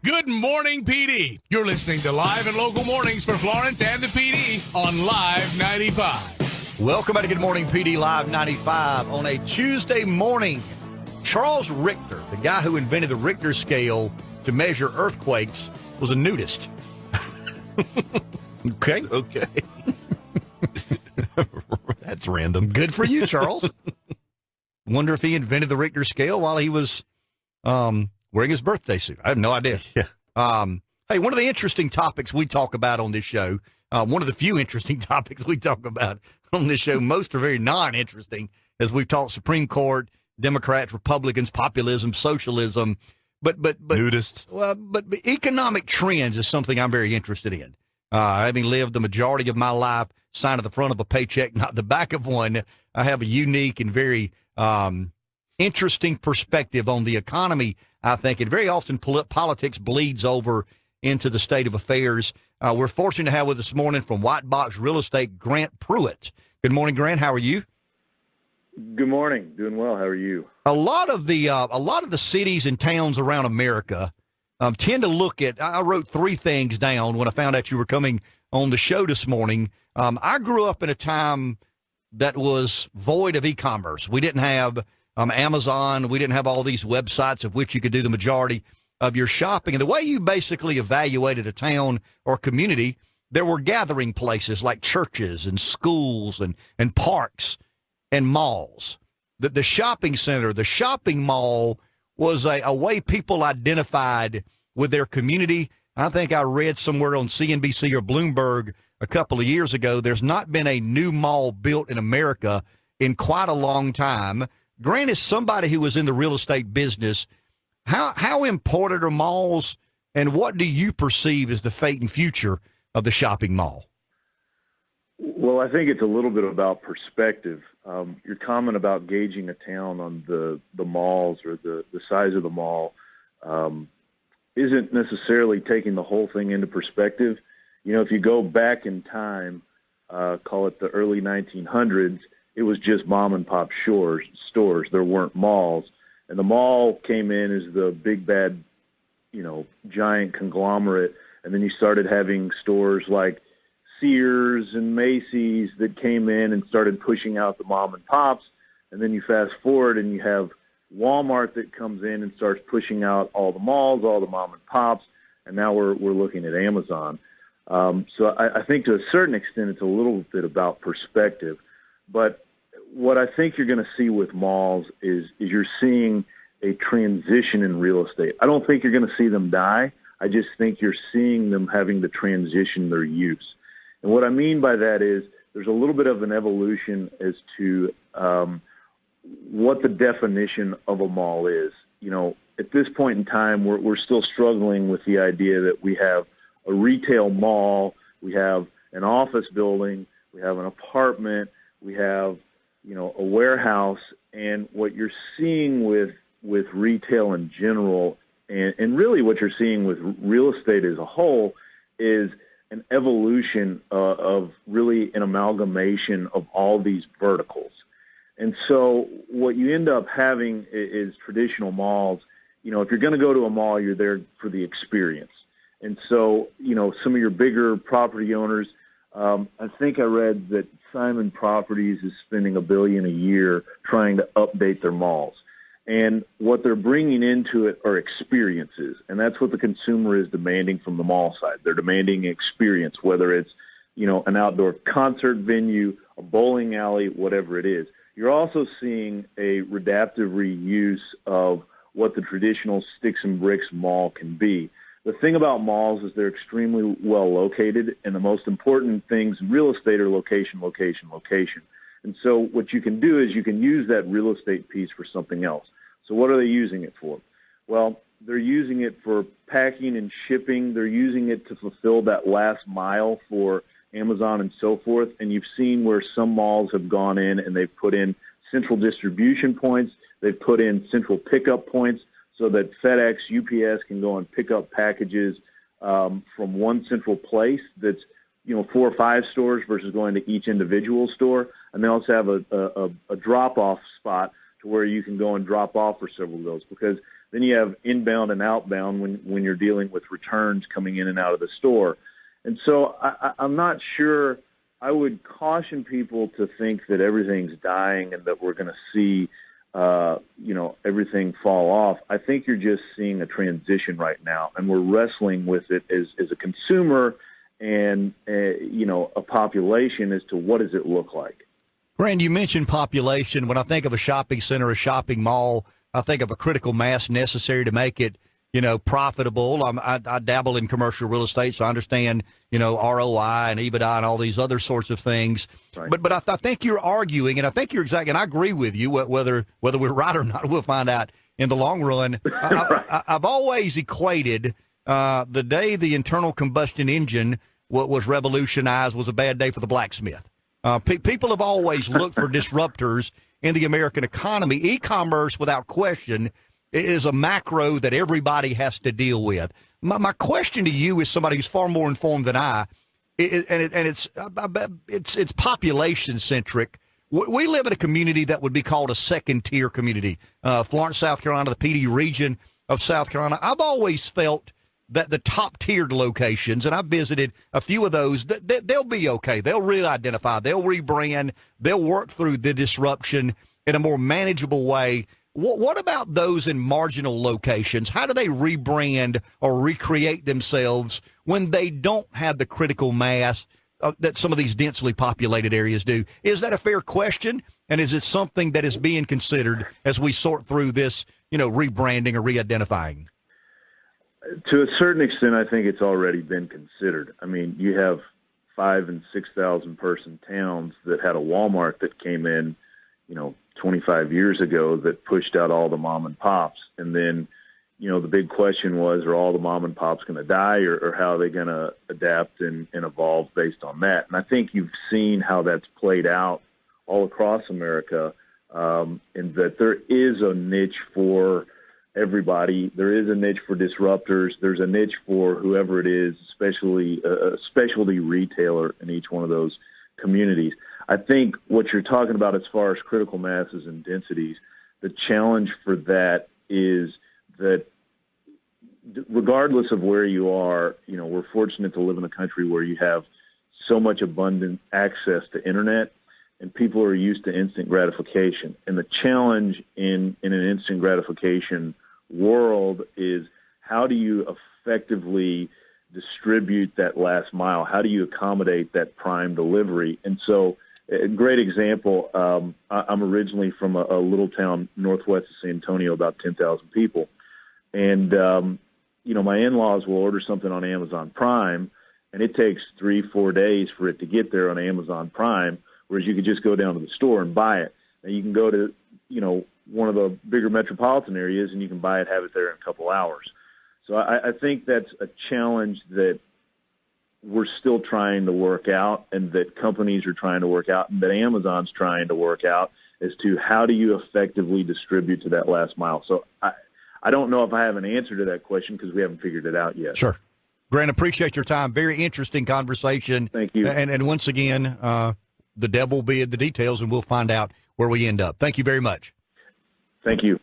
Good morning, PD. You're listening to Live and Local Mornings for Florence and the PD on Live 95. Welcome back to Good Morning PD Live 95 on a Tuesday morning. Charles Richter, the guy who invented the Richter scale to measure earthquakes, was a nudist. Okay. That's random. Good for you, Charles. Wonder if he invented the Richter scale while he was wearing his birthday suit. I have no idea. Yeah. Hey, one of the interesting topics we talk about on this show, one of the few interesting topics we talk about on this show, most are very non-interesting, as we've talked Supreme Court, Democrats, Republicans, populism, socialism, but Nudists. Well, but economic trends is something I'm very interested in. Having lived the majority of my life signed at the front of a paycheck, not the back of one, I have a unique and very interesting perspective on the economy, I think. And very often politics bleeds over into the state of affairs. We're fortunate to have with us this morning from Whitebox Real Estate, Grant Pruitt. Good morning, Grant. How are you? Good morning. Doing well. How are you? A lot of the cities and towns around America tend to look at. I wrote three things down when I found out you were coming on the show this morning. I grew up in a time that was void of e-commerce. We didn't have Amazon. We didn't have all these websites of which you could do the majority of your shopping. And the way you basically evaluated a town or community, there were gathering places like churches and schools and parks and malls. The shopping center, the shopping mall was a way people identified with their community. I think I read somewhere on CNBC or Bloomberg a couple of years ago, there's not been a new mall built in America in quite a long time. Grant is somebody who was in the real estate business. How important are malls, and what do you perceive as the fate and future of the shopping mall? Well, I think it's a little bit about perspective. Your comment about gauging a town on the malls or the size of the mall isn't necessarily taking the whole thing into perspective. You know, if you go back in time, call it the early 1900s, it was just mom and pop stores. There weren't malls. And the mall came in as the big bad, giant conglomerate. And then you started having stores like Sears and Macy's that came in and started pushing out the mom and pops. And then you fast forward and you have Walmart that comes in and starts pushing out all the malls, all the mom and pops. And now we're looking at Amazon. So I think to a certain extent, it's a little bit about perspective. But what I think you're going to see with malls is you're seeing a transition in real estate. I don't think you're going to see them die. I just think you're seeing them having to transition their use. And what I mean by that is there's a little bit of an evolution as to what the definition of a mall is. At this point in time, we're still struggling with the idea that we have a retail mall, we have an office building, we have an apartment, we have, a warehouse. And what you're seeing with retail in general, and really what you're seeing with real estate as a whole, is an evolution of really an amalgamation of all these verticals. And so what you end up having is traditional malls. If you're going to go to a mall, you're there for the experience. And so, some of your bigger property owners, I think I read that Simon Properties is spending $1 billion a year trying to update their malls. And what they're bringing into it are experiences. And that's what the consumer is demanding from the mall side. They're demanding experience, whether it's, an outdoor concert venue, a bowling alley, whatever it is. You're also seeing a adaptive reuse of what the traditional sticks and bricks mall can be. The thing about malls is they're extremely well located, and the most important things in real estate are location, location, location. And so what you can do is you can use that real estate piece for something else. So what are they using it for? Well, they're using it for packing and shipping. They're using it to fulfill that last mile for Amazon and so forth. And you've seen where some malls have gone in and they've put in central distribution points. They've put in central pickup points so that FedEx, UPS can go and pick up packages from one central place that's, 4 or 5 stores versus going to each individual store. And they also have a drop-off spot to where you can go and drop off for several of those, because Then you have inbound and outbound when you're dealing with returns coming in and out of the store. And so I'm not sure. I would caution people to think that everything's dying and that we're going to see, everything fall off. I think you're just seeing a transition right now, and we're wrestling with it as a consumer and, a population as to what does it look like. Grant, you mentioned population. When I think of a shopping center, a shopping mall, I think of a critical mass necessary to make it, profitable. I dabble in commercial real estate, so I understand, ROI and EBITDA and all these other sorts of things. Right. But I think you're arguing, and I think you're exactly, and I agree with you, whether we're right or not, we'll find out in the long run. I've always equated the day the internal combustion engine was revolutionized was a bad day for the blacksmith. People have always looked for disruptors in the American economy. E-commerce, without question, is a macro that everybody has to deal with. My question to you is somebody who's far more informed than I, it's population centric. We live in a community that would be called a second tier community. Florence, South Carolina, the PD region of South Carolina. I've always felt that the top tiered locations, and I've visited a few of those, they'll be okay. They'll re-identify. They'll rebrand. They'll work through the disruption in a more manageable way. What about those in marginal locations? How do they rebrand or recreate themselves when they don't have the critical mass that some of these densely populated areas do? Is that a fair question? And is it something that is being considered as we sort through this, rebranding or re-identifying? To a certain extent, I think it's already been considered. I mean, you have 5,000 and 6,000 person towns that had a Walmart that came in, 25 years ago that pushed out all the mom and pops. And then, the big question was, are all the mom and pops going to die, or how are they going to adapt and evolve based on that? And I think you've seen how that's played out all across America, in that there is a niche for everybody. There is a niche for disruptors. There's a niche for whoever it is, especially a specialty retailer in each one of those communities. I think what you're talking about as far as critical masses and densities, the challenge for that is that regardless of where you are, we're fortunate to live in a country where you have so much abundant access to internet, and people are used to instant gratification. And the challenge in an instant gratification world is, how do you effectively distribute that last mile? How do you accommodate that prime delivery? And so a great example, I'm originally from a little town northwest of San Antonio, about 10,000 people. And, my in-laws will order something on Amazon Prime, and it takes 3-4 days for it to get there on Amazon Prime, whereas you could just go down to the store and buy it. Now, you can go to, one of the bigger metropolitan areas, and you can buy it, have it there in a couple hours. So I think that's a challenge that we're still trying to work out, and that companies are trying to work out, and that Amazon's trying to work out, as to how do you effectively distribute to that last mile. So I don't know if I have an answer to that question, because we haven't figured it out yet. Sure. Grant, appreciate your time. Very interesting conversation. Thank you. And once again, the devil will be in the details, and we'll find out where we end up. Thank you very much. Thank you.